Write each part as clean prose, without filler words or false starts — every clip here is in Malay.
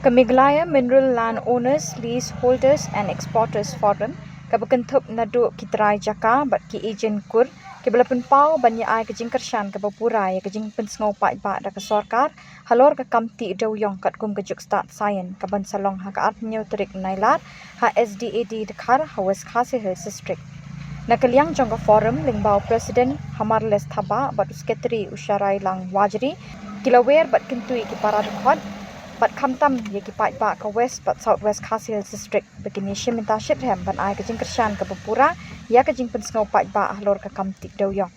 Kamiglaya Mineral Land Owners, Leaseholders and Exporters Forum kabakentup nadu kitrai jaka bat ki ejen kur kebelapen pau banya ai kejing kershan kabapura ya kejing pensngau pai ba da kesorkar halor ka kamti dawyong kat kum kejuk start sayen kaban salong ha ka art neutrik nailat ha SDAD dekhar ha West Khasi Hills District nakaliang jongka forum lingbau presiden Hamarles Thaba bat sekretari usyarai lang wajri kilawer bat kentui ki para rekhod bat kamtam ye ki pai ba ka west bat southwest Khasi Hills District begini shiminta shithem ban ai kejing kershan kabapura ya kejing pensngau pai ba halor ka kamti dawyong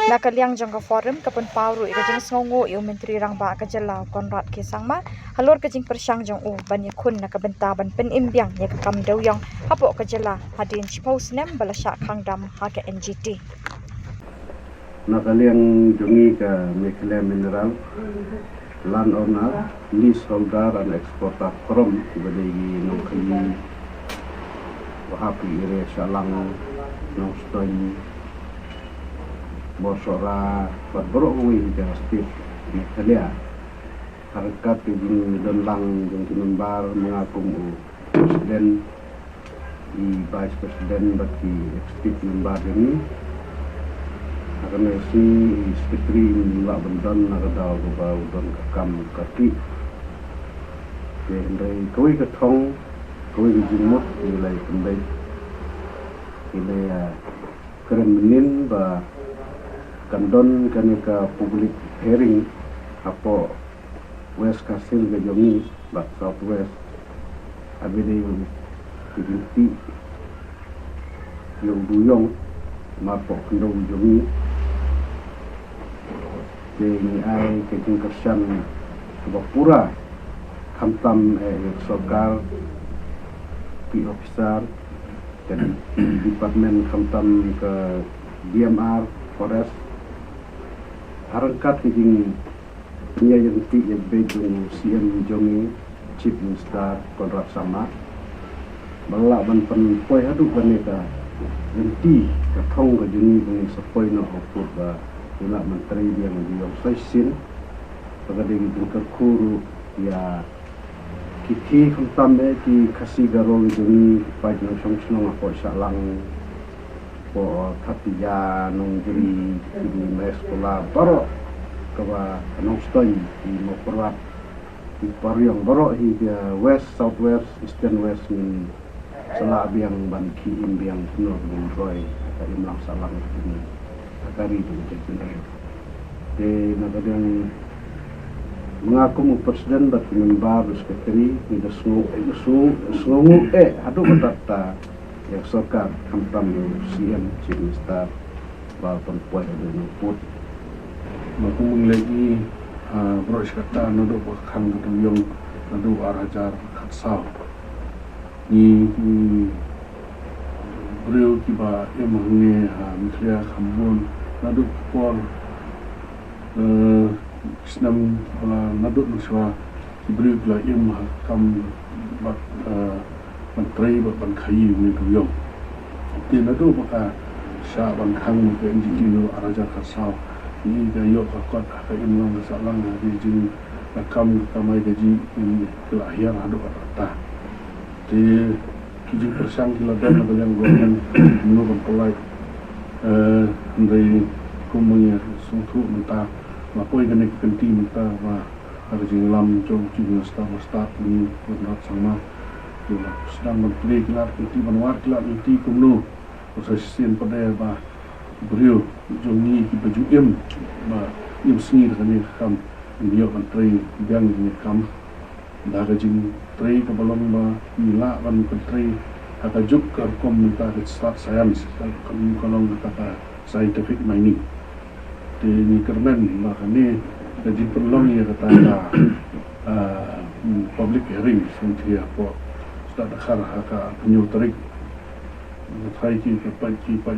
nakaliang jongka forum kapun pauru kejing sngongo yu menteri rang ba ka jela Konrad K Sangma halor kejing persyang jong u ban ye khun na kabenta ban pen imbyang ye ka kam dawyong hapo ka jela hadin chipos nem balasha khangdam ha ka NGT nakaliang jongi ka Mekhle Mineral Land Owner, Leaseholder and Exporter Forum bagi nongkali wahapi ire salang nongstoy borsora berberoi di state Mekhle harkat di donlang yang timbar mengakum presiden di vice president bagi executive member ini akan si sekretari nila bendan nakadaw ba udon kakam kaki dari koi ketong koi jimut nilai pendai nilai keren menin ba kandon kanika public hearing apo West Khasi Hills gajongi ba southwest abide binti yung duyong mapo kendo jongi Jadi ai kejing kershan kabapura kamtam sokar pi officer dan departemen kamtam ke DMR Forest harangkat kejing punya yang ti yang bejung CM Jongi Chief Minister Konrad Sama balak ban pen poi hadu baneka enti katong ke juni bani sepoi no opur ba ila menteri yang diopsisin pagadi gitu kuru ya kiti kamtambe ki kasi garol juni pai no songslong apa salang po katia nong juri di sekolah baro kawa nong stoi di moperat di pariong baro hi west southwest eastern west ni salah biang ban ki imbiang kuno dengan roy kali melang salang ini kari itu jadi de nakadang mengaku presiden bat member sekretari ni sungu hadu batata ya sokar kamtam CM Chief Minister ba perempuan ada put makung lagi bros kata nado bakang yung nado arajar khatsau ni beliau kiba yang mengenai Mekhle Khambun nadu por Islam nadu nuswa beliau kila yang kam bat menteri bat ban khayi ni tuyong ti nadu baka sya ban khang ke NGT no araja khasau ni ga yo ka ka imlang salang di jin nakam kamai gaji ni kila akhir hadu kata ti kijing persang kila dan yang gomen menurut polai dari kumanya sungtu mentah lapoi kena kenti mentah wa kijing lam jong kijing staf ni berat sama kila sedang menteri kila kenti manwar kila kenti kumno prosesien pada ba beliau jongi ki baju ba im sengir kami kam dia menteri yang ni kam dah kijing menteri kebalong ba mila ban menteri kata juga komunitas start science kalau kata scientific mining di kermen makanya jadi perlu ya kata public hearing seperti apa sudah dekar haka penyutrik try ki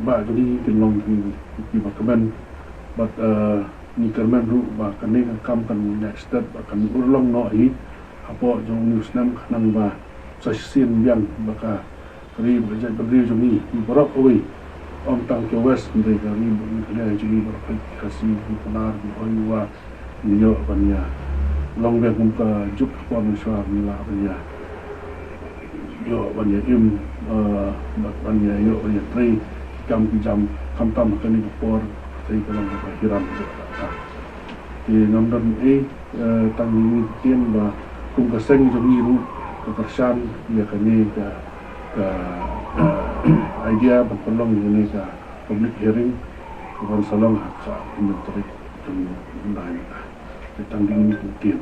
ba jadi perlu ki bakman but ni kermen ru ba kane kam kan next step akan urlong no hi apa jong news nam nang ba sasin yang baka ri berjaya berdiri jumi berok oi om tang ke west dari kami berkeliling jumi berkeliling kasih di penar di Oiwa New York banya long về cũng cả giúp con xoa là bây giờ yo bây giờ im bây giờ yo bây giờ tri jam kham tam cái này por thấy cái lòng phải hiram thì năm năm ấy tăng tiên và cùng cả sinh giống như luôn cả persan ya cái này cả idea bằng con lòng như này cả public hearing còn salon hak inventory trong đại để tăng tiền